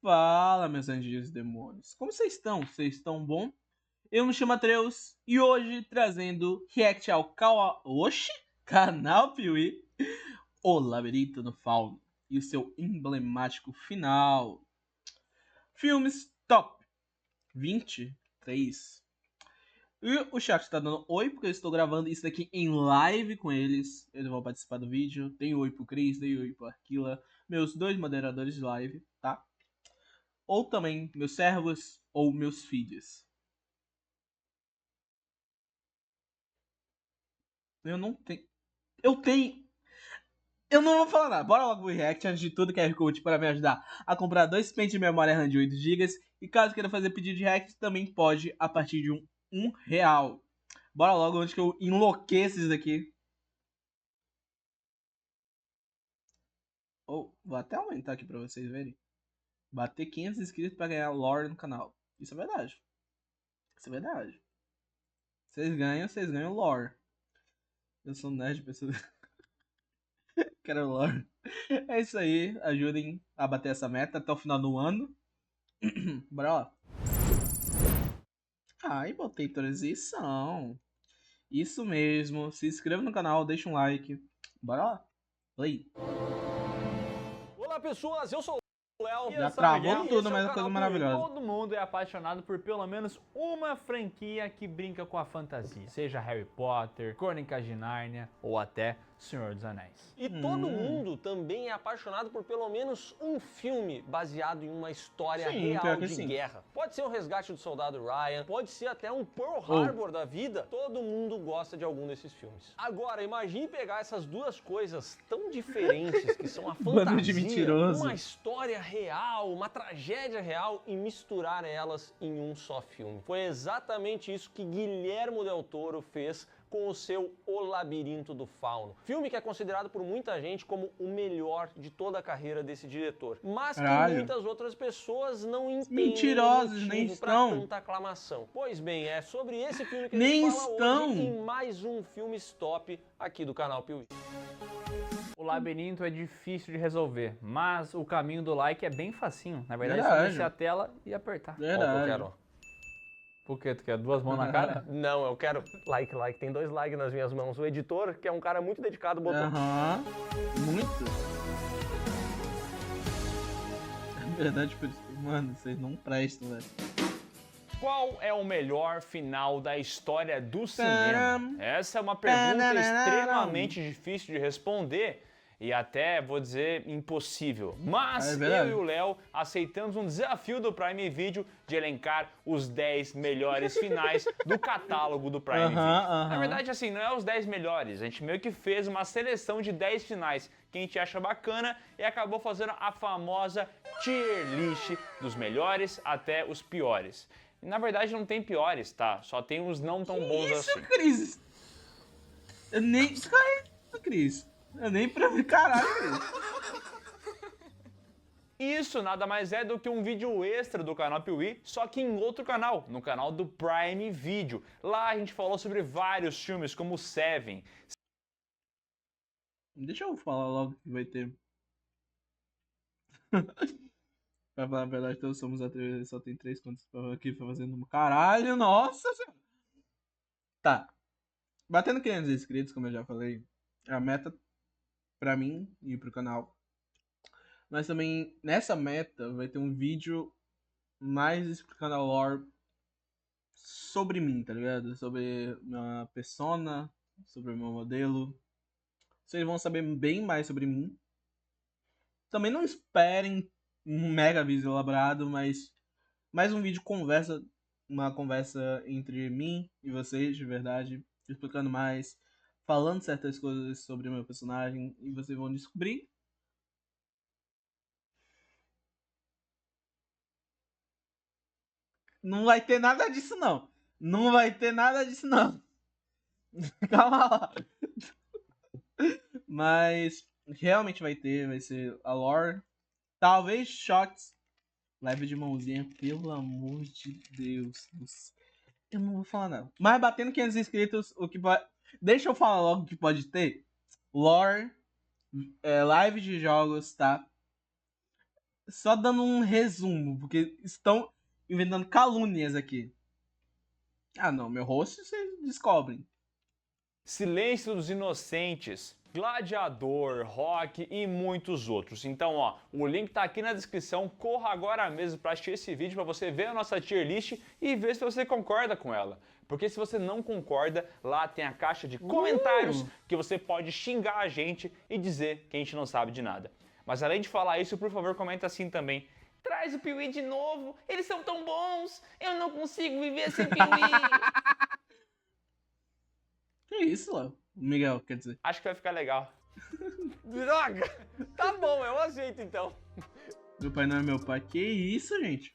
Fala, meus anjos e demônios. Como vocês estão? Vocês estão bom? Eu me chamo Atreus e hoje trazendo react ao canal Piuí, O Labirinto do Fauno e o seu emblemático final. Filmes top 23. E o chat tá dando oi porque eu estou gravando isso daqui em live com eles. Eles vão participar do vídeo. Tem oi pro Cris, tem oi pro Arquila, meus dois moderadores de live, tá? Ou também meus servos ou meus filhos. Eu não tenho. Eu tenho. Eu não vou falar nada. Bora logo pro react. Antes de tudo, QR Code para me ajudar a comprar 2 pentes de memória RAM de 8 GB. E caso queira fazer pedido de react, também pode a partir de um real. Bora logo antes que eu enlouqueça isso daqui. Oh, vou até aumentar aqui pra vocês verem. Bater 500 inscritos pra ganhar lore no canal. Isso é verdade. Isso é verdade. Vocês ganham lore. Eu sou um nerd, pessoas. Quero lore. É isso aí. Ajudem a bater essa meta até o final do ano. Bora lá. Ai, botei transição. Isso mesmo. Se inscreva no canal, deixa um like. Bora lá. Play. Olá, pessoas. Eu sou o Léo. Já travou tudo, mas é uma coisa maravilhosa. Todo mundo é apaixonado por pelo menos uma franquia que brinca com a fantasia. Seja Harry Potter, Crônicas de Nárnia ou até Senhor dos Anéis. E todo mundo também é apaixonado por pelo menos um filme baseado em uma história real de guerra. Pode ser o Resgate do Soldado Ryan, pode ser até um Pearl Harbor da vida. Todo mundo gosta de algum desses filmes. Agora, imagine pegar essas duas coisas tão diferentes que são a fantasia, uma história real, uma tragédia real e misturar elas em um só filme. Foi exatamente isso que Guillermo del Toro fez com o seu O Labirinto do Fauno. Filme que é considerado por muita gente como o melhor de toda a carreira desse diretor. Mas que muitas outras pessoas não entendem o motivo para tanta aclamação. Pois bem, é sobre esse filme que a gente fala hoje em mais um filme stop aqui do canal Piuí. O labirinto é difícil de resolver, mas o caminho do like é bem facinho. Na verdade, é só descer a tela e apertar. Ó, eu quero. Por quê? Tu quer 2 mãos na cara? Não, eu quero like. Tem 2 likes nas minhas mãos. O editor, que é um cara muito dedicado, botou. Muito. É verdade, por isso. Mano, vocês não prestam, velho. Qual é o melhor final da história do cinema? Essa é uma pergunta extremamente difícil de responder e até, vou dizer, impossível. Mas eu e o Léo aceitamos um desafio do Prime Video de elencar os 10 melhores finais do catálogo do Prime Video. Na verdade, assim, não é os 10 melhores. A gente meio que fez uma seleção de 10 finais que a gente acha bacana e acabou fazendo a famosa tier list dos melhores até os piores. E, na verdade, não tem piores, tá? Só tem uns não tão bons assim. Isso, Cris! Eu nem... Cris. Eu nem pra mim, caralho, Cris. Isso nada mais é do que um vídeo extra do canal Piuí, só que em outro canal, no canal do Prime Video. Lá a gente falou sobre vários filmes, como Seven. Deixa eu falar logo que vai ter. Pra falar a verdade, todos somos atrevidos, só tem 3 contas aqui fazendo. Caralho, nossa senhora! Tá. Batendo 500 inscritos, como eu já falei, é a meta pra mim e pro canal. Mas também, nessa meta, vai ter um vídeo mais explicando a lore sobre mim, tá ligado? Sobre minha persona, sobre o meu modelo. Vocês vão saber bem mais sobre mim. Também não esperem um mega vídeo elaborado, mas mais um vídeo conversa, uma conversa entre mim e vocês, de verdade, explicando mais, falando certas coisas sobre o meu personagem, e vocês vão descobrir. Não vai ter nada disso, não. Não vai ter nada disso, não. Calma lá. Mas realmente vai ser a lore. Talvez shots. Leve de mãozinha, pelo amor de Deus. Eu não vou falar nada. Mas batendo 500 inscritos, o que pode... Deixa eu falar logo o que pode ter. Lore, live de jogos, tá? só dando um resumo, porque estão inventando calúnias aqui. Ah, não, meu rosto vocês descobrem. Silêncio dos Inocentes, Gladiador, Rock e muitos outros. Então, ó, o link tá aqui na descrição. Corra agora mesmo para assistir esse vídeo para você ver a nossa tier list e ver se você concorda com ela. Porque se você não concorda, lá tem a caixa de comentários que você pode xingar a gente e dizer que a gente não sabe de nada. Mas além de falar isso, por favor, comenta assim também. Traz o Piuí de novo, eles são tão bons, eu não consigo viver sem Piuí. Que isso, Léo? Miguel, quer dizer. Acho que vai ficar legal. Droga! Tá bom, eu aceito então. Meu pai não é meu pai. Que isso, gente?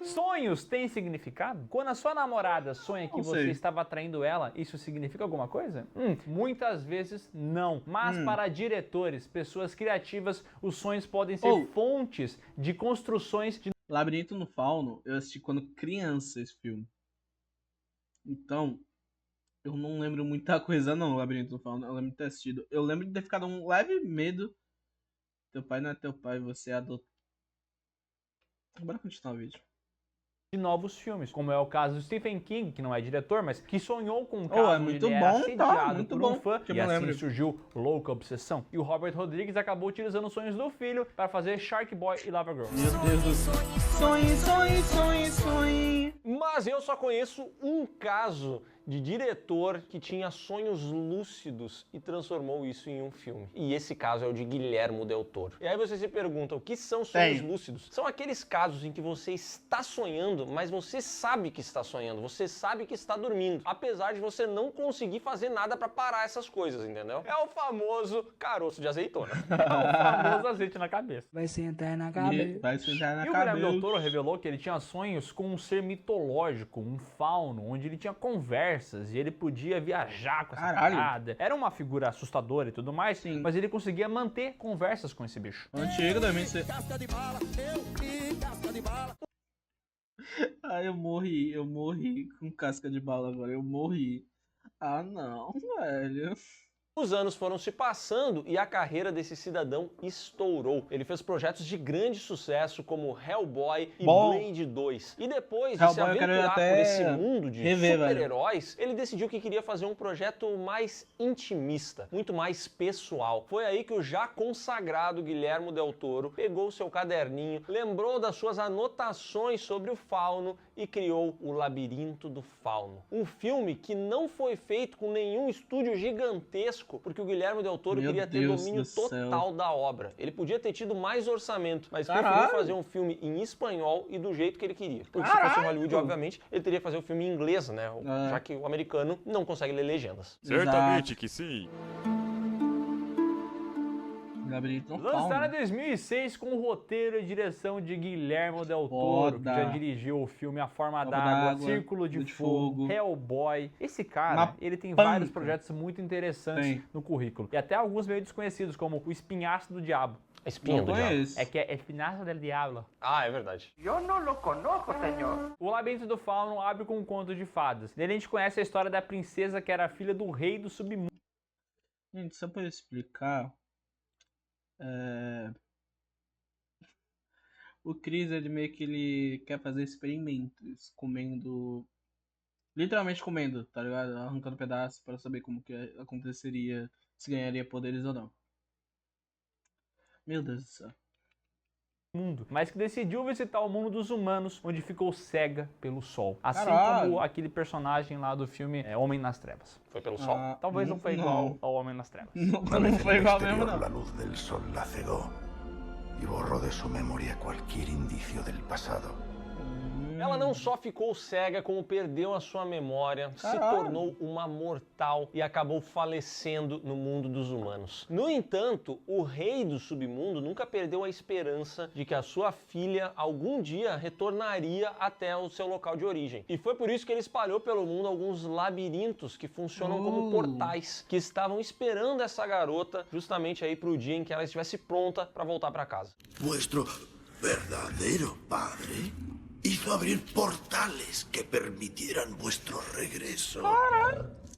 Sonhos têm significado? Quando a sua namorada sonha que Não você sei. estava traindo ela, isso significa alguma coisa? Muitas vezes não. Mas para diretores, pessoas criativas, os sonhos podem ser fontes de construções de... Labirinto no Fauno, eu assisti quando criança esse filme. Então, eu não lembro muita coisa não, Labirinto no Fauno. Eu lembro de ter assistido. Eu lembro de ter ficado um leve medo. Teu pai não é teu pai, você é adotado. Bora continuar o vídeo. de novos filmes, como é o caso do Stephen King, que não é diretor, mas que sonhou com um caso é onde muito ele era bom, assediado muito por bom, um fã, que eu e me assim lembro. surgiu Louca Obsessão. E o Robert Rodrigues acabou utilizando os sonhos do filho para fazer Shark Boy e Lava Girl. Meu Deus do céu. Sonhe, sonhe, sonhe, sonhe. Mas eu só conheço um caso de diretor que tinha sonhos lúcidos e transformou isso em um filme. E esse caso é o de Guillermo del Toro. E aí você se pergunta, o que são sonhos lúcidos? São aqueles casos em que você está sonhando, mas você sabe que está sonhando, você sabe que está dormindo, apesar de você não conseguir fazer nada para parar essas coisas, entendeu? É o famoso caroço de azeitona. O famoso azeite na cabeça. Vai sentar na cabeça. Vai sentar na E o Guilherme Del cabeça. Toro revelou que ele tinha sonhos com um ser mitológico, um fauno, onde ele tinha conversas e ele podia viajar com essa Caralho. parada. Era uma figura assustadora e tudo mais, Sim. mas ele conseguia manter conversas com esse bicho. Antigo também. Ai, eu morri com casca de bala agora, eu morri. Ah, não, velho. Os anos foram se passando e a carreira desse cidadão estourou. Ele fez projetos de grande sucesso como Hellboy e Bom. Blade 2. E depois de se Hellboy eu quero aventurar até por esse mundo de rever, velho. super-heróis, ele decidiu que queria fazer um projeto mais intimista, muito mais pessoal. Foi aí que o já consagrado Guillermo del Toro pegou seu caderninho, lembrou das suas anotações sobre o fauno e criou o Labirinto do Fauno. Um filme que não foi feito com nenhum estúdio gigantesco, porque o Guillermo del Toro Meu queria ter Deus domínio do céu. total da obra. Ele podia ter tido mais orçamento, mas Caralho. preferiu fazer um filme em espanhol e do jeito que ele queria. Porque se fosse Caralho. em Hollywood, obviamente, ele teria que fazer o filme em inglês, né? Já que o americano não consegue ler legendas. Certamente que sim. Labirinto no Lançaram em Fauno. 2006 com o roteiro e direção de Guillermo del Toro, que Foda. já dirigiu o filme A Forma Forma d'Água, d'Água, Círculo de Fogo, Hellboy. Esse cara, Uma ele tem panca. vários projetos muito interessantes Tem. no currículo. E até alguns meio desconhecidos, como O Espinhaço do Diabo. A espinha Não do diabo. conheço. É que é Espinhaço del Diablo. Ah, é verdade. O Labirinto do Fauno abre com um conto de fadas. Nele a gente conhece a história da princesa que era filha do rei do submundo. Gente, só pra eu explicar. O Chris, ele meio que ele quer fazer experimentos comendo. Literalmente comendo, tá ligado? Arrancando pedaços pra saber como que aconteceria, se ganharia poderes ou não. Meu Deus do céu. Mas que decidiu visitar o mundo dos humanos, onde ficou cega pelo sol. Assim Caralho. como aquele personagem lá do filme Homem nas Trevas. Foi pelo sol? Talvez não foi igual ao Homem nas Trevas. Não foi igual mesmo, La não. luz del sol la cegó y borró de su memoria cualquier indicio del pasado. Ela não só ficou cega, como perdeu a sua memória, se Caralho. tornou uma mortal e acabou falecendo no mundo dos humanos. No entanto, o rei do submundo nunca perdeu a esperança de que a sua filha algum dia retornaria até o seu local de origem. E foi por isso que ele espalhou pelo mundo alguns labirintos que funcionam como portais, que estavam esperando essa garota justamente aí pro dia em que ela estivesse pronta para voltar para casa. Vuestro verdadero padre hizo abrir portales que permitieran vuestro regreso.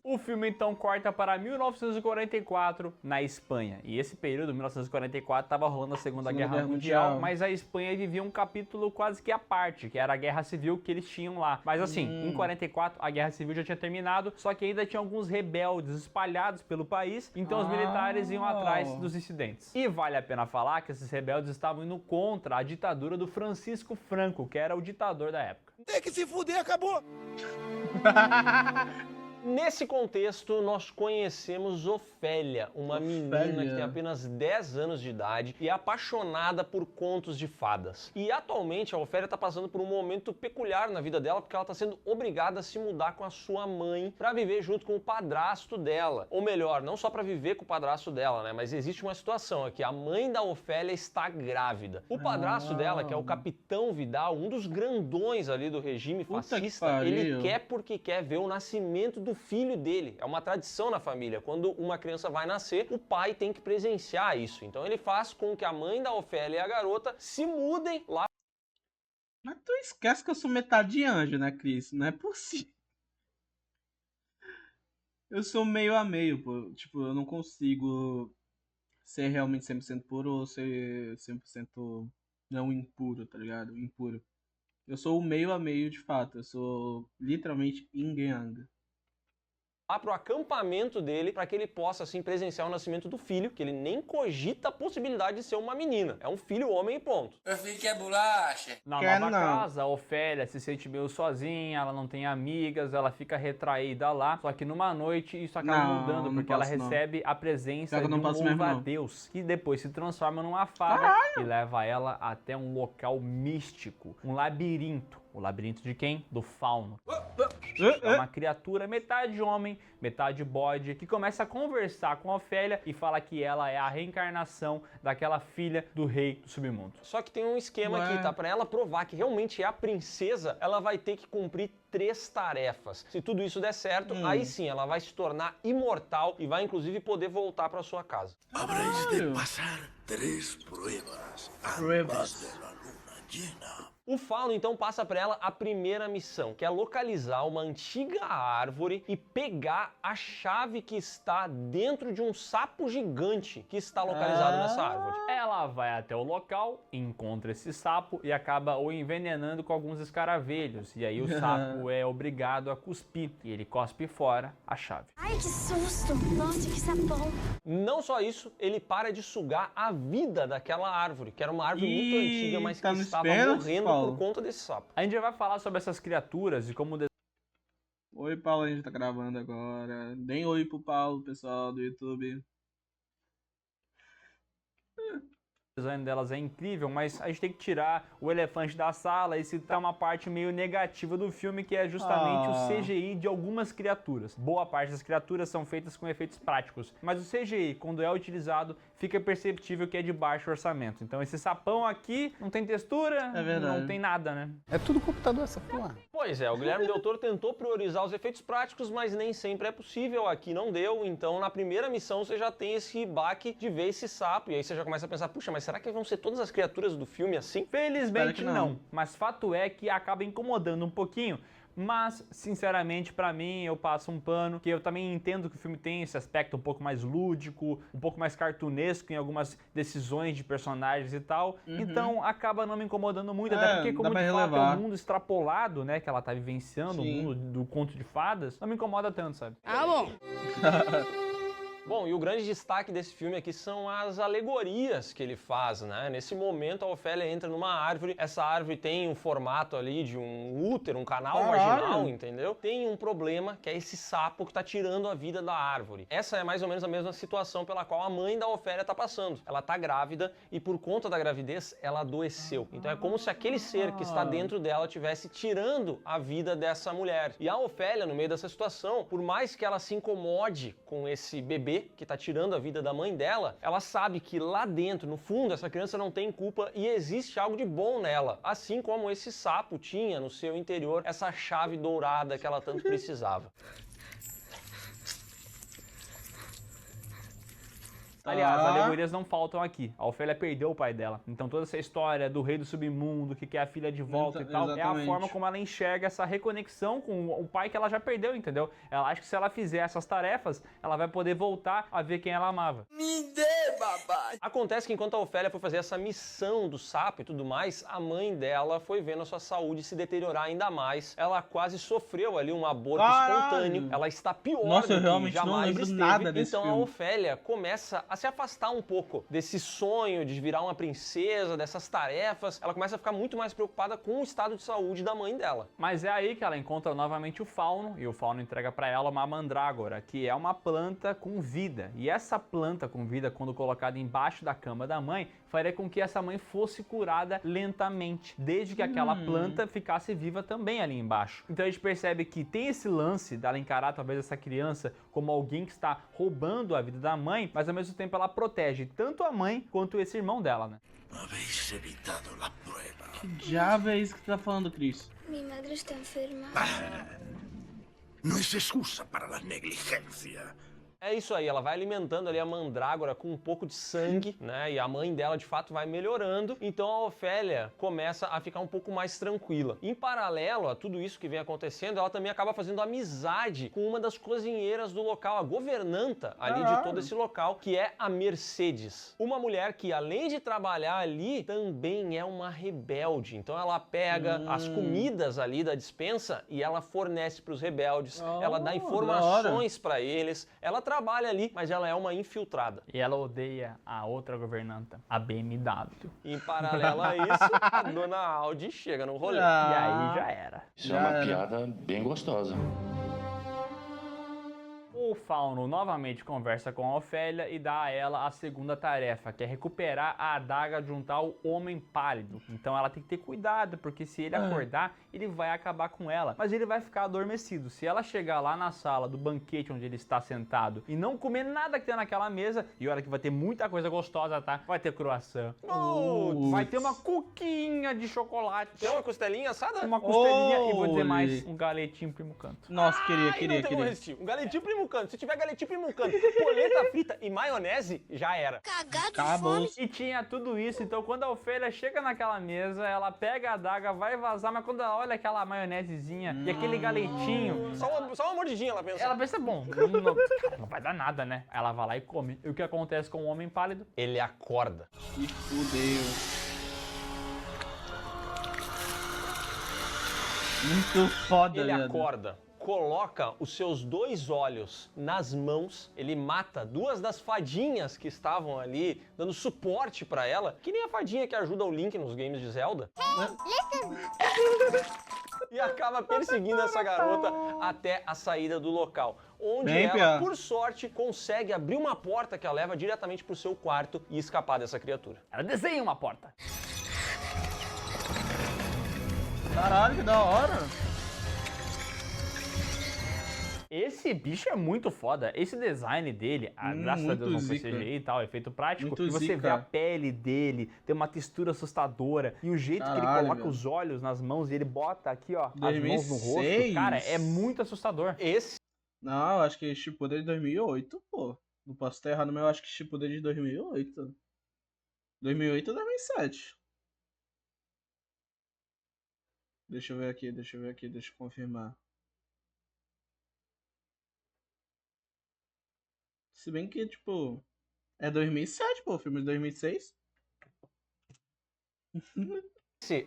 O filme então corta para 1944 na Espanha. E esse período, 1944, estava rolando a Segunda Guerra Mundial, mas a Espanha vivia um capítulo quase que à parte, que era a Guerra Civil que eles tinham lá. Mas assim, em 44 a Guerra Civil já tinha terminado, só que ainda tinha alguns rebeldes espalhados pelo país, então os militares iam atrás dos dissidentes. E vale a pena falar que esses rebeldes estavam indo contra a ditadura do Francisco Franco, que era o ditador da época. Tem que se fuder, acabou! Nesse contexto, nós conhecemos Ofélia, uma menina que tem apenas 10 anos de idade e é apaixonada por contos de fadas. E atualmente a Ofélia está passando por um momento peculiar na vida dela, porque ela está sendo obrigada a se mudar com a sua mãe para viver junto com o padrasto dela. Ou melhor, não só para viver com o padrasto dela, né? Mas existe uma situação aqui, a mãe da Ofélia está grávida. O padrasto dela, que é o Capitão Vidal, um dos grandões ali do regime fascista, ele quer porque quer ver o nascimento do filho dele. É uma tradição na família. Quando uma criança vai nascer, o pai tem que presenciar isso. Então ele faz com que a mãe da Ofélia e a garota se mudem lá. Mas tu esquece que eu sou metade de anjo, né, Cris? Não é possível. Eu sou meio a meio, pô. Tipo, eu não consigo ser realmente 100% puro ou ser 100% não impuro, tá ligado? Impuro. Eu sou o meio a meio de fato. Eu sou literalmente yin yang. Lá pro acampamento dele para que ele possa assim presenciar o nascimento do filho, que ele nem cogita a possibilidade de ser uma menina. É um filho homem e ponto. Eu fiquei bolacha. Na nova casa, a Ofélia se sente meio sozinha, ela não tem amigas, ela fica retraída lá. Só que numa noite isso acaba mudando, porque ela recebe a presença de um louva-a-Deus, que depois se transforma numa fada e leva ela até um local místico, um labirinto. O labirinto de quem? Do Fauno. É uma criatura metade homem, metade bode, que começa a conversar com a Ofélia e fala que ela é a reencarnação daquela filha do rei do submundo. Só que tem um esquema aqui, tá? Pra ela provar que realmente é a princesa, ela vai ter que cumprir 3 tarefas. Se tudo isso der certo, aí sim ela vai se tornar imortal e vai inclusive poder voltar pra sua casa. Habréis de passar 3 pruebas antes de la luna llena. O Fauno então passa para ela a primeira missão, que é localizar uma antiga árvore e pegar a chave que está dentro de um sapo gigante que está localizado nessa árvore. Ela vai até o local, encontra esse sapo e acaba o envenenando com alguns escaravelhos. E aí o sapo é obrigado a cuspir e ele cospe fora a chave. Ai, que susto! Nossa, que sapão! Não só isso, ele para de sugar a vida daquela árvore, que era uma árvore muito antiga, mas que estava morrendo por conta desse sapo. A gente já vai falar sobre essas criaturas e como... Oi, Paulo, a gente tá gravando agora. Deem oi pro Paulo, pessoal do YouTube. O design delas é incrível, mas a gente tem que tirar o elefante da sala e citar uma parte meio negativa do filme, que é justamente o CGI de algumas criaturas. Boa parte das criaturas são feitas com efeitos práticos, mas o CGI, quando é utilizado, fica perceptível que é de baixo orçamento. Então esse sapão aqui não tem textura, não tem nada, né? É tudo computador essa porra. Pois é, o Guilherme Del Toro tentou priorizar os efeitos práticos, mas nem sempre é possível. Aqui não deu, então na primeira missão você já tem esse baque de ver esse sapo, e aí você já começa a pensar, puxa, mas será que vão ser todas as criaturas do filme assim? Felizmente não, mas fato é que acaba incomodando um pouquinho. Mas, sinceramente, pra mim, eu passo um pano, que eu também entendo que o filme tem esse aspecto um pouco mais lúdico, um pouco mais cartunesco em algumas decisões de personagens e tal, então acaba não me incomodando muito, até porque como de fato é um mundo extrapolado, né, que ela tá vivenciando, o mundo do conto de fadas, não me incomoda tanto, sabe? Ah, bom! Bom, e o grande destaque desse filme aqui são as alegorias que ele faz, né? Nesse momento a Ofélia entra numa árvore, essa árvore tem um formato ali de um útero, um canal vaginal, entendeu? Tem um problema que é esse sapo que tá tirando a vida da árvore. Essa é mais ou menos a mesma situação pela qual a mãe da Ofélia tá passando. Ela tá grávida e por conta da gravidez ela adoeceu. Então é como se aquele ser que está dentro dela estivesse tirando a vida dessa mulher. E a Ofélia, no meio dessa situação, por mais que ela se incomode com esse bebê que tá tirando a vida da mãe dela, ela sabe que lá dentro, no fundo, essa criança não tem culpa e existe algo de bom nela, assim como esse sapo tinha no seu interior essa chave dourada que ela tanto precisava. Aliás, alegorias não faltam aqui. A Ofélia perdeu o pai dela. Então toda essa história do rei do submundo, que quer a filha de volta e tal, é a forma como ela enxerga essa reconexão com o pai que ela já perdeu, entendeu? Ela acha que se ela fizer essas tarefas, ela vai poder voltar a ver quem ela amava. Me dê, babá. Acontece que enquanto a Ofélia foi fazer essa missão do sapo e tudo mais, a mãe dela foi vendo a sua saúde se deteriorar ainda mais. Ela quase sofreu ali um aborto espontâneo. Ela está pior Nossa, eu do que realmente não jamais lembro esteve. nada desse Então filme. a Ofélia começa a se afastar um pouco desse sonho de virar uma princesa, dessas tarefas. Ela começa a ficar muito mais preocupada com o estado de saúde da mãe dela. Mas é aí que ela encontra novamente o Fauno, e o Fauno entrega pra ela uma mandrágora, que é uma planta com vida. E essa planta com vida, quando colocada embaixo da cama da mãe, faria com que essa mãe fosse curada lentamente, desde que aquela planta ficasse viva também ali embaixo. Então a gente percebe que tem esse lance dela encarar talvez essa criança como alguém que está roubando a vida da mãe, mas ao mesmo tempo ela protege tanto a mãe quanto esse irmão dela, né? Habéis evitado la prueba. Que diabo é isso que tu tá falando, Cris? Mi madre está enferma. No es excusa para la negligencia. É isso aí, ela vai alimentando ali a mandrágora com um pouco de sangue, né? E a mãe dela, de fato, vai melhorando. Então a Ofélia começa a ficar um pouco mais tranquila. Em paralelo a tudo isso que vem acontecendo, ela também acaba fazendo amizade com uma das cozinheiras do local, a governanta ali de todo esse local, que é a Mercedes. Uma mulher que, além de trabalhar ali, também é uma rebelde. Então ela pega as comidas ali da despensa e ela fornece para os rebeldes. Ela dá informações para eles. Ela trabalha ali, mas ela é uma infiltrada. E ela odeia a outra governanta, a BMW. Em paralelo a isso, a dona Audi chega no rolê. E aí já era. Isso é uma piada bem gostosa. O Fauno novamente conversa com a Ofélia e dá a ela a segunda tarefa, que é recuperar a adaga de um tal homem pálido. Então ela tem que ter cuidado, porque se ele acordar, ele vai acabar com ela. Mas ele vai ficar adormecido. Se ela chegar lá na sala do banquete onde ele está sentado e não comer nada que tem naquela mesa, e olha que vai ter muita coisa gostosa, tá? Vai ter croissant, vai ter uma cuquinha de chocolate, Tem uma costelinha assada? uma costelinha e vou dizer mais, um galetinho primo canto. Nossa, Não tem como queria. resistir. Um galetinho primo canto. Se tiver galetinho primo canto, polenta frita e maionese, já era. Cagado de Acabou. fome. E tinha tudo isso, então quando a Ofélia chega naquela mesa, ela pega a adaga, vai vazar, mas quando ela olha aquela maionesezinha e aquele galetinho, Só uma mordidinha, ela pensa. ela pensa, bom, não vai dar nada, né? Ela vai lá e come. E o que acontece com o homem pálido? Ele acorda. Que fudeu. Muito foda, Ele viado. acorda, coloca os seus 2 olhos nas mãos, ele mata 2 das fadinhas que estavam ali, dando suporte pra ela, que nem a fadinha que ajuda o Link nos games de Zelda. E acaba perseguindo essa garota até a saída do local, onde Bem ela, pior. por sorte, consegue abrir uma porta que a leva diretamente pro seu quarto e escapar dessa criatura. Ela desenha uma porta. Caralho, que da hora. Esse bicho é muito foda. Esse design dele, graças a Deus não foi zica. CGI e tal, efeito prático. Muito E você zica. vê a pele dele, tem uma textura assustadora. E o jeito que ele Caralho, coloca velho. os olhos nas mãos e ele bota aqui, ó, as mãos no 2006? rosto. Cara, é muito assustador. Esse Não, eu acho que Shippuden é de 2008, pô. Não posso estar errado, mas eu acho que Shippuden é de 2008. 2008 ou 2007. Deixa eu ver aqui, deixa eu confirmar. Se bem que, tipo, é 2007, pô, o filme de 2006.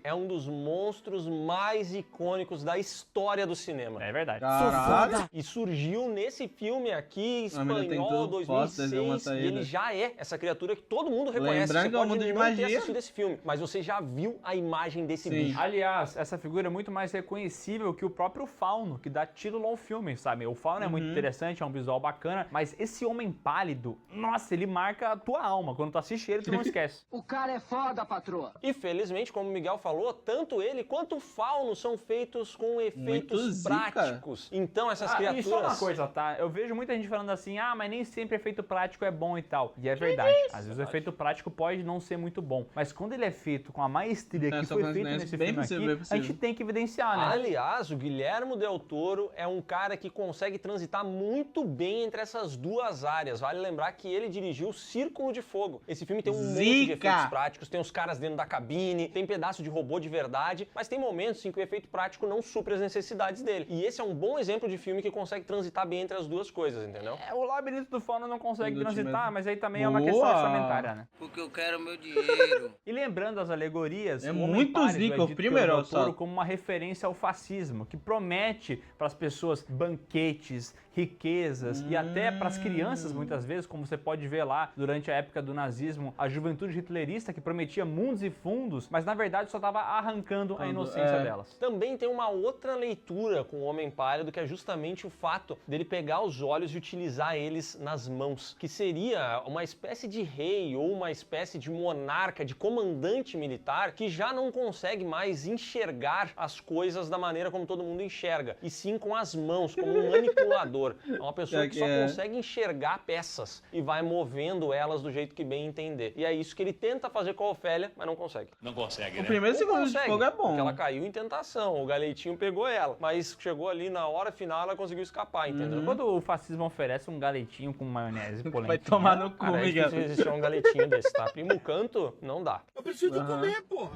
é um dos monstros mais icônicos da história do cinema. É verdade. Caralho. E surgiu nesse filme aqui, Ah, mas tem espanhol, tudo, fotos, deu uma 2006, e saída. ele já é essa criatura que todo mundo reconhece. Lembrando Você que é um pode mundo de não ter magia. assistido esse filme, mas você já viu a imagem desse Sim. bicho. Aliás, essa figura é muito mais reconhecível que o próprio Fauno, que dá título ao filme, sabe? O Fauno é muito interessante, é um visual bacana, mas esse homem pálido, nossa, ele marca a tua alma. Quando tu assiste ele, tu não esquece. O cara é foda, patroa. E felizmente, como o Miguel Miguel falou, tanto ele quanto o Fauno são feitos com efeitos Muito zica. práticos. Então essas E criaturas... só uma coisa, tá? Eu vejo muita gente falando assim, mas nem sempre efeito prático é bom e tal. E é verdade. Às vezes o efeito prático pode não ser muito bom. Mas quando ele é feito com a maestria que foi feita nesse filme aqui, a gente tem que evidenciar, né? Aliás, o Guilherme Del Toro é um cara que consegue transitar muito bem entre essas duas áreas. Vale lembrar que ele dirigiu Círculo de Fogo. Esse filme tem um monte de efeitos práticos, tem os caras dentro da cabine, tem pedaço de robô de verdade, mas tem momentos em que o efeito prático não supre as necessidades dele. E esse é um bom exemplo de filme que consegue transitar bem entre as duas coisas, entendeu? O Labirinto do Fauno não consegue transitar, mas aí também é uma questão orçamentária, né? Porque eu quero meu dinheiro. E lembrando as alegorias, É o Homem muito Pálido zica, é o dito primeiro pelo Del Toro só. como uma referência ao fascismo, que promete para as pessoas banquetes, riquezas e até para as crianças, muitas vezes, como você pode ver lá durante a época do nazismo, a juventude hitlerista que prometia mundos e fundos, mas na verdade só estava arrancando a inocência delas. Também tem uma outra leitura com o Homem Pálido, que é justamente o fato dele pegar os olhos e utilizar eles nas mãos, que seria uma espécie de rei ou uma espécie de monarca, de comandante militar, que já não consegue mais enxergar as coisas da maneira como todo mundo enxerga, e sim com as mãos, como um manipulador. É uma pessoa que só consegue enxergar peças e vai movendo elas do jeito que bem entender. E é isso que ele tenta fazer com a Ofélia, mas não consegue. Não consegue, O né? primeiro e segundo de fogo é bom. Porque ela caiu em tentação, o galetinho pegou ela, mas chegou ali na hora final, ela conseguiu escapar, entendeu? Quando o fascismo oferece um galetinho com maionese e polenta, Vai tomar no cu, Cara, é Miguel. difícil existir um galetinho desse, tá? Primo Canto, não dá. Eu preciso comer, porra.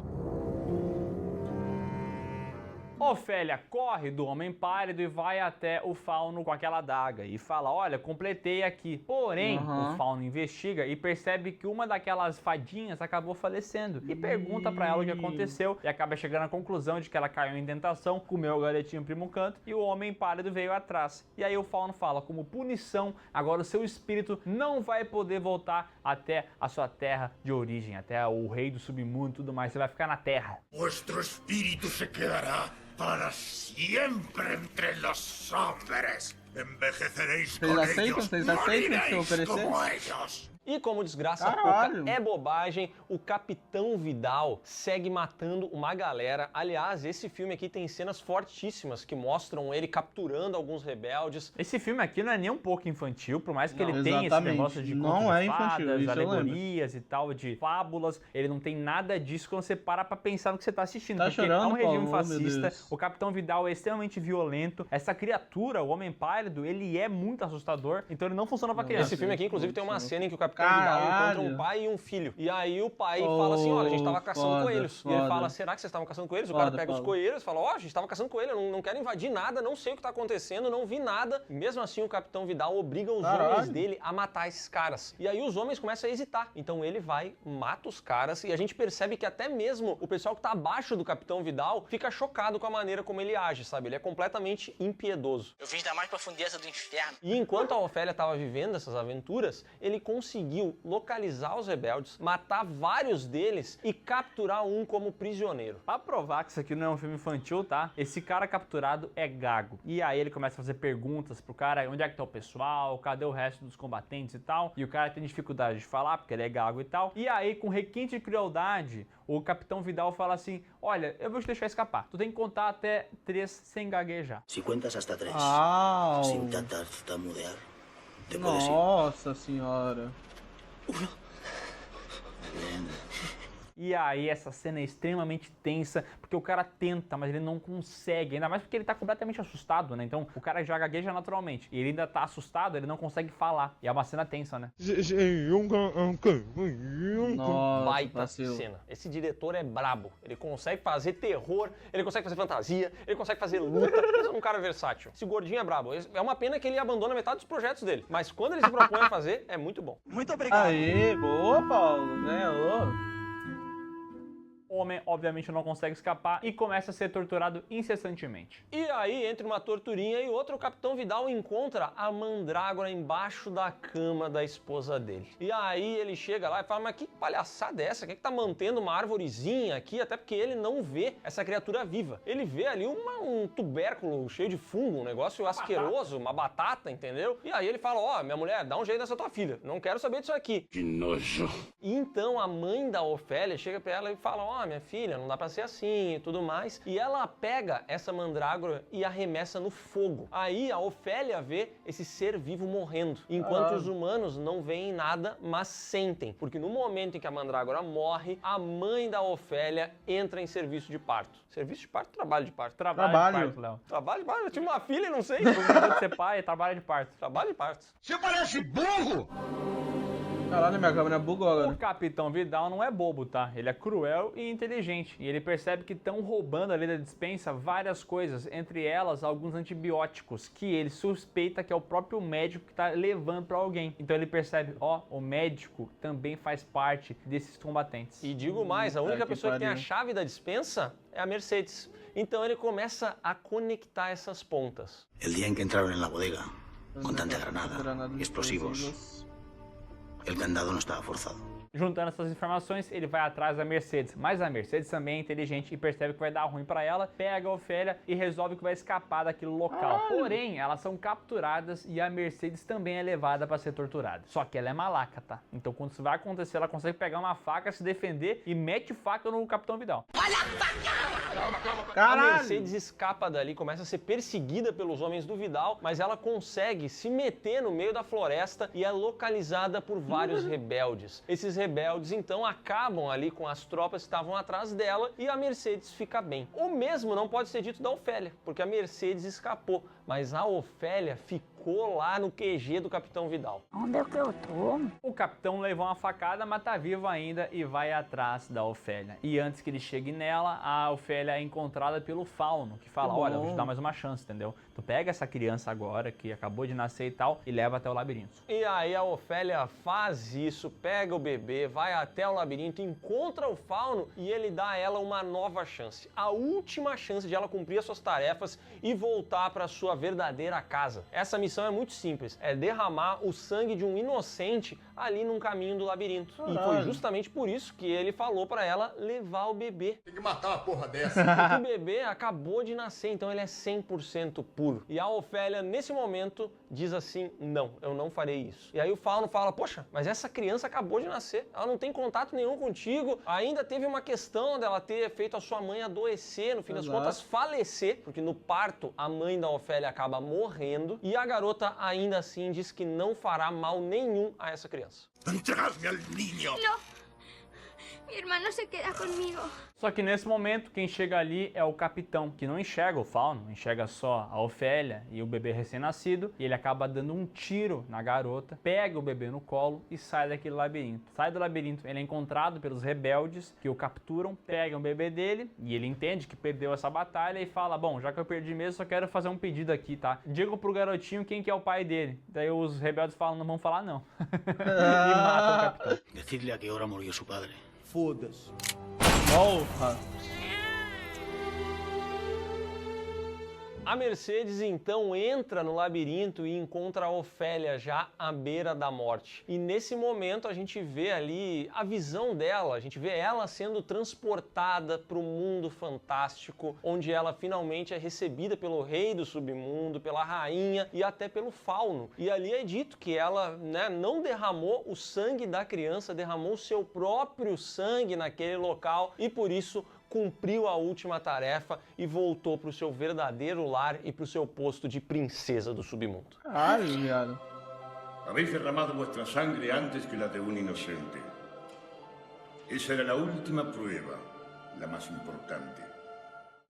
Ofélia corre do Homem Pálido e vai até o Fauno com aquela adaga e fala, olha, completei aqui. Porém, o Fauno investiga e percebe que uma daquelas fadinhas acabou falecendo e pergunta pra ela o que aconteceu e acaba chegando à conclusão de que ela caiu em tentação, comeu o galetinho Primo Canto e o Homem Pálido veio atrás. E aí o Fauno fala, como punição, agora o seu espírito não vai poder voltar até a sua terra de origem, até o rei do submundo e tudo mais, você vai ficar na terra. Vuestro espíritu se quedará para siempre entre los hombres. Envejeceréis con ellos, Vocês aceitam se eu moriréis oferecer? como ellos. E como desgraça Caralho. pouca é bobagem, o Capitão Vidal segue matando uma galera. Aliás, esse filme aqui tem cenas fortíssimas que mostram ele capturando alguns rebeldes. Esse filme aqui não é nem um pouco infantil, por mais que ele tenha esse exatamente. negócio de Não contos é de infantil, fadas, isso eu lembro. alegorias e tal, de fábulas, ele não tem nada disso quando você para pra pensar no que você tá assistindo. Tá porque chorando, é um regime Paulo? Oh, meu fascista, Deus. o Capitão Vidal é extremamente violento, essa criatura, o Homem Pálido, ele é muito assustador, então ele não funciona pra criança. Esse filme aqui, inclusive, tem uma cena em que o Capitão Caralho. Vidal encontra um pai e um filho. E aí o pai fala assim, olha, a gente tava caçando foda, coelhos. E ele foda. fala, será que vocês estavam caçando coelhos? O Foda, cara pega os foda. coelhos e fala, ó, a gente tava caçando coelho, eu não quero invadir nada, não sei o que tá acontecendo, não vi nada. E mesmo assim, o Capitão Vidal obriga os homens dele a matar esses caras. E aí os homens começam a hesitar. Então ele vai, mata os caras, e a gente percebe que até mesmo o pessoal que tá abaixo do Capitão Vidal fica chocado com a maneira como ele age, sabe? Ele é completamente impiedoso. Eu vim da mais profundeza do inferno. E enquanto a Ofélia estava vivendo essas aventuras, ele conseguiu localizar os rebeldes, matar vários deles e capturar um como prisioneiro. Pra provar que isso aqui não é um filme infantil, tá? Esse cara capturado é gago. E aí ele começa a fazer perguntas pro cara, onde é que tá o pessoal, cadê o resto dos combatentes e tal. E o cara tem dificuldade de falar, porque ele é gago e tal. E aí, com requinte de crueldade, o Capitão Vidal fala assim, olha, eu vou te deixar escapar. Tu tem que contar até 3 sem gaguejar. Si cuentas hasta 3, Au. sin tartamudear, te puedes ir. Nossa senhora. Bien. E aí essa cena é extremamente tensa, porque o cara tenta, mas ele não consegue, ainda mais porque ele tá completamente assustado, né? Então o cara já gagueja naturalmente, e ele ainda tá assustado, ele não consegue falar, e é uma cena tensa, né? Nossa, Baita vacilo. cena. Esse diretor é brabo. Ele consegue fazer terror, ele consegue fazer fantasia, ele consegue fazer luta. Ele é um cara versátil. Esse gordinho é brabo. É uma pena que ele abandona metade dos projetos dele, mas quando ele se propõe a fazer, é muito bom. Muito obrigado. Aê, boa, Paulo. Ganhou. O homem, obviamente, não consegue escapar e começa a ser torturado incessantemente. E aí, entre uma torturinha e outra, o Capitão Vidal encontra a mandrágora embaixo da cama da esposa dele. E aí ele chega lá e fala, mas que palhaçada é essa? Quem é que tá mantendo uma árvorezinha aqui? Até porque ele não vê essa criatura viva. Ele vê ali um tubérculo cheio de fungo, um negócio asqueroso, uma batata, entendeu? E aí ele fala, ó, minha mulher, dá um jeito nessa tua filha. Não quero saber disso aqui. Que nojo. E então a mãe da Ofélia chega pra ela e fala, ó, ó, minha filha, não dá pra ser assim e tudo mais. E ela pega essa mandrágora e arremessa no fogo. Aí a Ofélia vê esse ser vivo morrendo, enquanto os humanos não veem nada, mas sentem. Porque no momento em que a mandrágora morre, a mãe da Ofélia entra em serviço de parto. Serviço de parto? Trabalho de parto. Trabalho de Trabalho. parto, Léo. Trabalho de parto? Eu tive uma filha e não sei. Pode ser pai, trabalho de parto. Trabalho de parto. ¡Se parece burro! Caralho, minha câmera bugou O agora. Capitão Vidal não é bobo, tá? Ele é cruel e inteligente. E ele percebe que estão roubando ali da despensa várias coisas, entre elas alguns antibióticos, que ele suspeita que é o próprio médico que tá levando pra alguém. Então ele percebe, ó, o médico também faz parte desses combatentes. E digo mais, a única que pessoa que tem a pariu. chave da despensa é a Mercedes. Então ele começa a conectar essas pontas. El día en que entraron en la bodega, con tanta granada y explosivos, el candado no estaba forzado. Juntando essas informações, ele vai atrás da Mercedes. Mas a Mercedes também é inteligente e percebe que vai dar ruim pra ela, pega a Ofélia e resolve que vai escapar daquele local. Porém, elas são capturadas e a Mercedes também é levada pra ser torturada. Só que ela é malaca, tá? Então quando isso vai acontecer, ela consegue pegar uma faca, se defender e mete faca no Capitão Vidal. A Caralho! Mercedes escapa dali, começa a ser perseguida pelos homens do Vidal, mas ela consegue se meter no meio da floresta e é localizada por vários rebeldes. Esses rebeldes, então, acabam ali com as tropas que estavam atrás dela e a Mercedes fica bem. O mesmo não pode ser dito da Ofélia, porque a Mercedes escapou, mas a Ofélia ficou lá no QG do Capitão Vidal. Onde é que eu tô? O capitão levou uma facada, mas tá vivo ainda e vai atrás da Ofélia. E antes que ele chegue nela, a Ofélia é encontrada pelo Fauno, que fala, olha, eu vou te dar mais uma chance, entendeu? Tu pega essa criança agora, que acabou de nascer e tal, e leva até o labirinto. E aí a Ofélia faz isso, pega o bebê, vai até o labirinto, encontra o Fauno e ele dá a ela uma nova chance. A última chance de ela cumprir as suas tarefas e voltar para sua verdadeira casa. Essa missão é muito simples, é derramar o sangue de um inocente ali num caminho do labirinto. E foi justamente por isso que ele falou para ela levar o bebê. Tem que matar uma porra dessa. Porque o bebê acabou de nascer, então ele é 100% puro. E a Ofélia, nesse momento, diz assim, não, eu não farei isso. E aí o Fauno fala, poxa, mas essa criança acabou de nascer, ela não tem contato nenhum contigo, ainda teve uma questão dela ter feito a sua mãe adoecer, no fim das contas falecer, porque no parto a mãe da Ofélia acaba morrendo, e a garota ainda assim diz que não fará mal nenhum a essa criança. ¡Entregadme al niño! Mi hermano se queda conmigo. Só que nesse momento, quem chega ali é o capitão, que não enxerga o Fauno, enxerga só a Ofélia e o bebê recém-nascido, e ele acaba dando um tiro na garota, pega o bebê no colo e sai daquele labirinto. Sai do labirinto, ele é encontrado pelos rebeldes, que o capturam, pegam o bebê dele, e ele entende que perdeu essa batalha e fala, bom, já que eu perdi mesmo, só quero fazer um pedido aqui, tá? Diga pro garotinho quem que é o pai dele. Daí os rebeldes falam, não vamos falar não. E matam o capitão. Decirle a qué hora murió su padre. Porra! A Mercedes então entra no labirinto e encontra a Ofélia já à beira da morte. E nesse momento a gente vê ali a visão dela, a gente vê ela sendo transportada para o mundo fantástico, onde ela finalmente é recebida pelo rei do submundo, pela rainha e até pelo Fauno. E ali é dito que ela, não derramou o sangue da criança, derramou o seu próprio sangue naquele local e por isso cumpriu a última tarefa e voltou para o seu verdadeiro lar e para o seu posto de princesa do submundo. Caralho, viado. Habéis derramado vuestra sangre antes que la de un inocente. Esa era la última prueba, la más importante.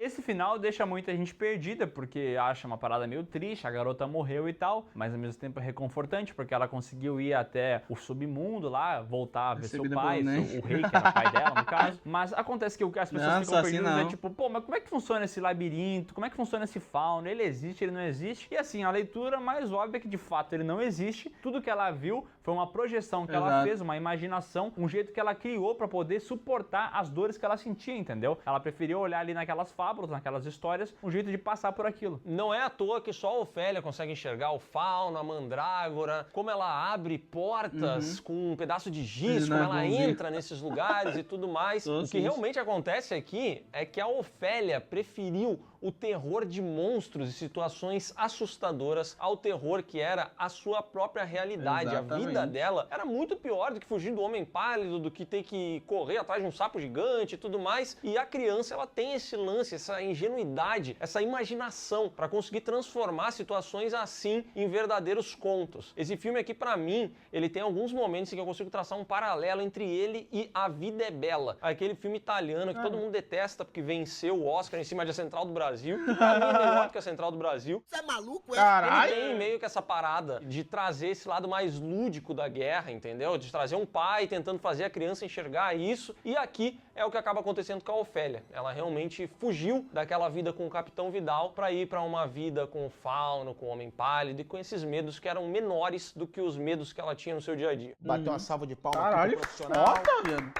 Esse final deixa muita gente perdida, porque acha uma parada meio triste, a garota morreu e tal, mas ao mesmo tempo é reconfortante, porque ela conseguiu ir até o submundo lá, voltar a ver seu pai, o rei, que era pai dela, no caso. Mas acontece que o que as pessoas ficam perdidas é tipo, pô, mas como é que funciona esse labirinto? Como é que funciona esse fauno? Ele existe, ele não existe? E assim, a leitura mais óbvia é que de fato ele não existe. Tudo que ela viu foi uma projeção que ela fez, uma imaginação, um jeito que ela criou pra poder suportar as dores que ela sentia, entendeu? Ela preferiu olhar ali naquelas fábulas fábulas, naquelas histórias, um jeito de passar por aquilo. Não é à toa que só a Ofélia consegue enxergar o fauno, a mandrágora, como ela abre portas com um pedaço de giz, como ela entra nesses lugares e tudo mais. O que realmente acontece aqui é que a Ofélia preferiu o terror de monstros e situações assustadoras ao terror que era a sua própria realidade. Exatamente. A vida dela era muito pior do que fugir do homem pálido, do que ter que correr atrás de um sapo gigante e tudo mais. E a criança, ela tem esse lance, essa ingenuidade, essa imaginação para conseguir transformar situações assim em verdadeiros contos. Esse filme aqui, para mim, ele tem alguns momentos em que eu consigo traçar um paralelo entre ele e A Vida é Bela, aquele filme italiano que todo mundo detesta porque venceu o Oscar em cima de A Central do Brasil. Pra mim é melhor do que A Central do Brasil. Você é maluco, é? Caralho! Ele tem meio que essa parada de trazer esse lado mais lúdico da guerra, entendeu? De trazer um pai tentando fazer a criança enxergar isso. E aqui é o que acaba acontecendo com a Ofélia. Ela realmente fugiu daquela vida com o Capitão Vidal para ir para uma vida com o fauno, com o homem pálido e com esses medos que eram menores do que os medos que ela tinha no seu dia a dia. Bateu uma salva de palmas Caralho, aqui pro profissional. foda, velho.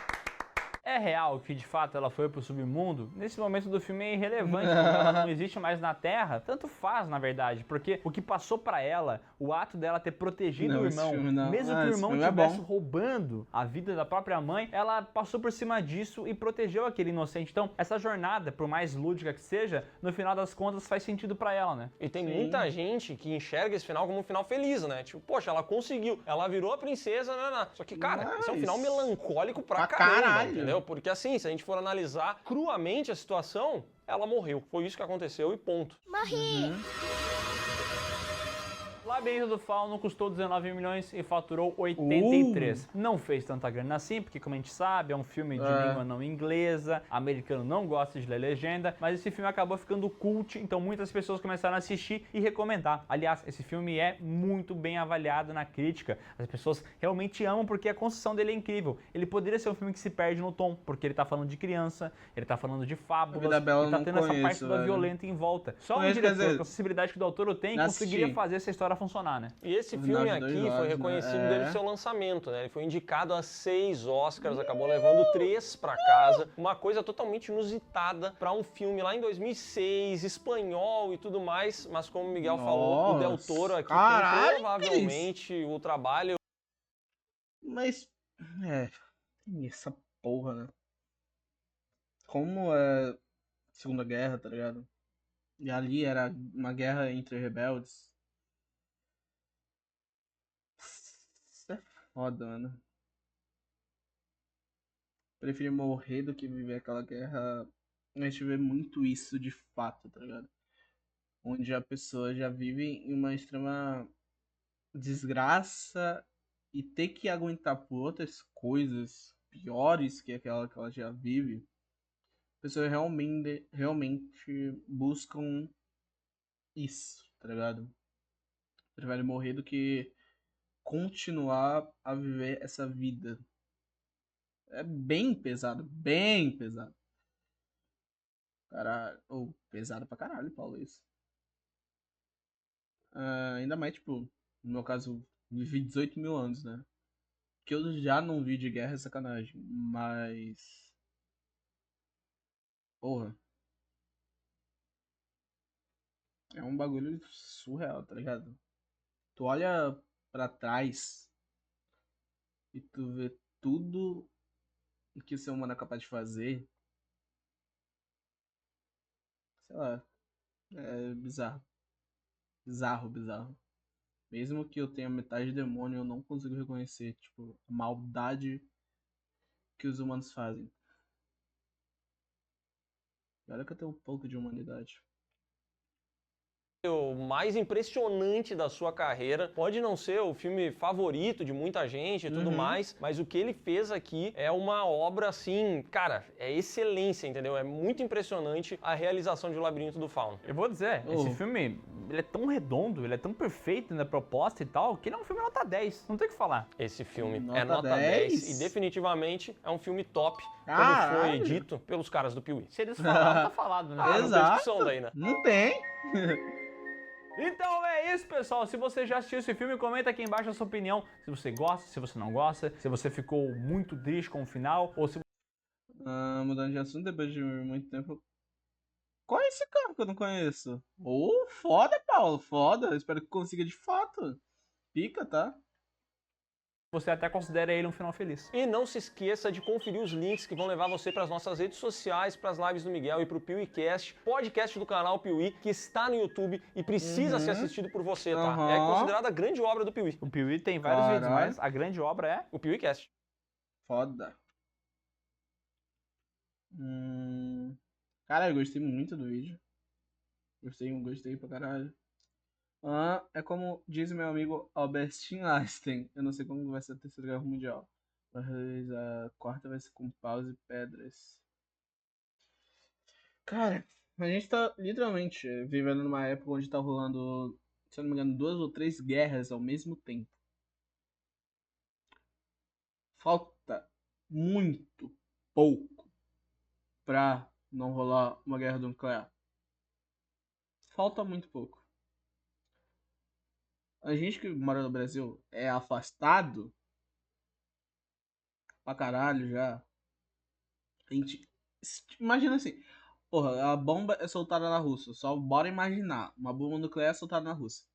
É real que de fato ela foi pro submundo? Nesse momento do filme é irrelevante, porque ela não existe mais na Terra. Tanto faz, na verdade, porque o que passou pra ela, o ato dela ter protegido o irmão, mesmo que o irmão estivesse roubando a vida da própria mãe, ela passou por cima disso e protegeu aquele inocente. Então, essa jornada, por mais lúdica que seja, no final das contas faz sentido pra ela, né? E tem muita gente que enxerga esse final como um final feliz, né? Tipo, poxa, ela conseguiu, ela virou a princesa, Só que, cara, esse é um final melancólico pra caramba, entendeu? Porque assim, se a gente for analisar cruamente a situação, ela morreu. Foi isso que aconteceu e ponto. Morri! Labirinto do Fauno custou 19 milhões e faturou 83. Não fez tanta grana assim, porque como a gente sabe, é um filme de língua não inglesa, americano não gosta de ler legenda, mas esse filme acabou ficando cult, então muitas pessoas começaram a assistir e recomendar. Aliás, esse filme é muito bem avaliado na crítica. As pessoas realmente amam porque a construção dele é incrível. Ele poderia ser um filme que se perde no tom, porque ele tá falando de criança, ele tá falando de fábulas, ele tá tendo essa parte da violenta em volta. Só um diretor com a sensibilidade que o Del Toro tem conseguiria fazer essa história funcionar, né? E esse filme aqui foi reconhecido desde seu lançamento, né? Ele foi indicado a 6 Oscars, acabou levando 3 pra casa. Uma coisa totalmente inusitada pra um filme lá em 2006, espanhol e tudo mais. Mas como o Miguel falou, o Del Toro aqui tem provavelmente o trabalho... Mas, essa porra, né? Como é Segunda Guerra, tá ligado? E ali era uma guerra entre rebeldes. Isso é foda, mano. Prefiro morrer do que viver aquela guerra. A gente vê muito isso de fato, tá ligado? Onde a pessoa já vive em uma extrema desgraça e ter que aguentar por outras coisas piores que aquela que ela já vive. Pessoas realmente buscam isso, tá ligado? Prefere morrer do que continuar a viver essa vida. É bem pesado, bem pesado. Caralho, pesado pra caralho, Paulo, isso. Ainda mais, tipo, no meu caso, vivi 18 mil anos, né? Que eu já não vi de guerra é sacanagem, mas... Porra. É um bagulho surreal, tá ligado? Tu olha pra trás e tu vê tudo que o ser humano é capaz de fazer. Sei lá. É bizarro. Bizarro. Mesmo que eu tenha metade demônio, eu não consigo reconhecer, tipo, a maldade que os humanos fazem. E olha que eu tenho um pouco de humanidade. O mais impressionante da sua carreira. Pode não ser o filme favorito de muita gente e tudo mais, mas o que ele fez aqui é uma obra assim, cara, é excelência, entendeu? É muito impressionante a realização de O Labirinto do Fauno. Eu vou dizer, esse filme, ele é tão redondo, ele é tão perfeito na proposta e tal, que ele é um filme nota 10, não tem o que falar. Esse filme é nota 10 e definitivamente é um filme top, como foi dito pelos caras do Piuí. Se eles falaram, tá falado, né? Não tem discussão daí, né? Não tem. Então é isso, pessoal. Se você já assistiu esse filme, comenta aqui embaixo a sua opinião. Se você gosta, se você não gosta, se você ficou muito triste com o final, ou se... Mudando de assunto, depois de muito tempo, Qual é esse cara que eu não conheço? Foda, Paulo, foda. Espero que consiga de fato. Pica, tá? Você até considera ele um final feliz. E não se esqueça de conferir os links que vão levar você para as nossas redes sociais, para as lives do Miguel e para o PeeWeeCast, podcast do canal Piuí, que está no YouTube e precisa ser assistido por você, tá? É considerada a grande obra do Piuí. O Piuí tem vários vídeos, mas a grande obra é o PeeWeeCast. Foda. Cara, eu gostei muito do vídeo. Gostei pra caralho. É como diz meu amigo Albertinho Einstein. Eu não sei como vai ser a Terceira Guerra Mundial. Mas a quarta vai ser com paus e pedras. Cara, a gente tá literalmente vivendo numa época onde tá rolando, se eu não me engano, 2 ou 3 guerras ao mesmo tempo. Falta muito pouco pra não rolar uma guerra nuclear. Falta muito pouco. A gente que mora no Brasil é afastado pra caralho já. A gente imagina assim, porra, a bomba é soltada na Rússia. Só bora imaginar, uma bomba nuclear é soltada na Rússia.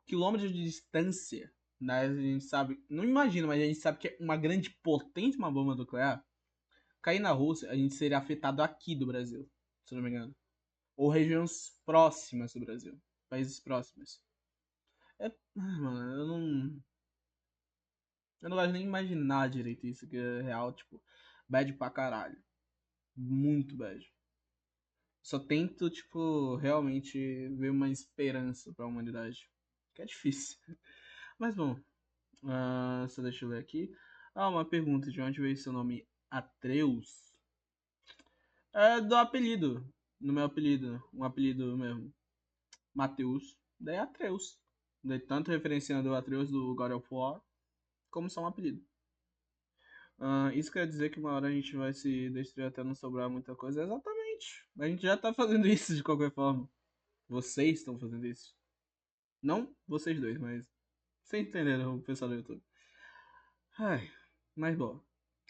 Quilômetros de distância, né? A gente sabe, não imagina, mas a gente sabe que é uma grande potência, uma bomba nuclear. Cair na Rússia, a gente seria afetado aqui do Brasil, se não me engano. Ou regiões próximas do Brasil. Países próximos. Mano, eu não gosto nem imaginar direito isso, que é real, tipo, bad pra caralho. Muito bad. Só tento, tipo, realmente ver uma esperança pra humanidade. Que é difícil. Mas bom, só deixa eu ler aqui. Uma pergunta, de onde veio seu nome Atreus? É do apelido. No meu apelido. Um apelido mesmo. Mateus. Daí Atreus. Daí tanto referenciando o Atreus do God of War, como só um apelido. Isso quer dizer que uma hora a gente vai se destruir até não sobrar muita coisa? Exatamente. A gente já tá fazendo isso de qualquer forma. Vocês estão fazendo isso. Não vocês dois, mas vocês entenderam, o pessoal do YouTube. Ai, mas bom.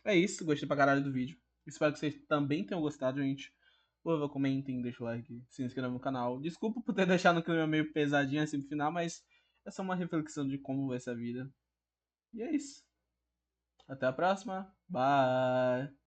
É isso, gostei pra caralho do vídeo. Espero que vocês também tenham gostado, gente. Por favor, comentem, deixa o like, se inscreva no canal. Desculpa por ter deixado o clima meio pesadinho assim no final, mas é só uma reflexão de como vai ser a vida. E é isso. Até a próxima. Bye.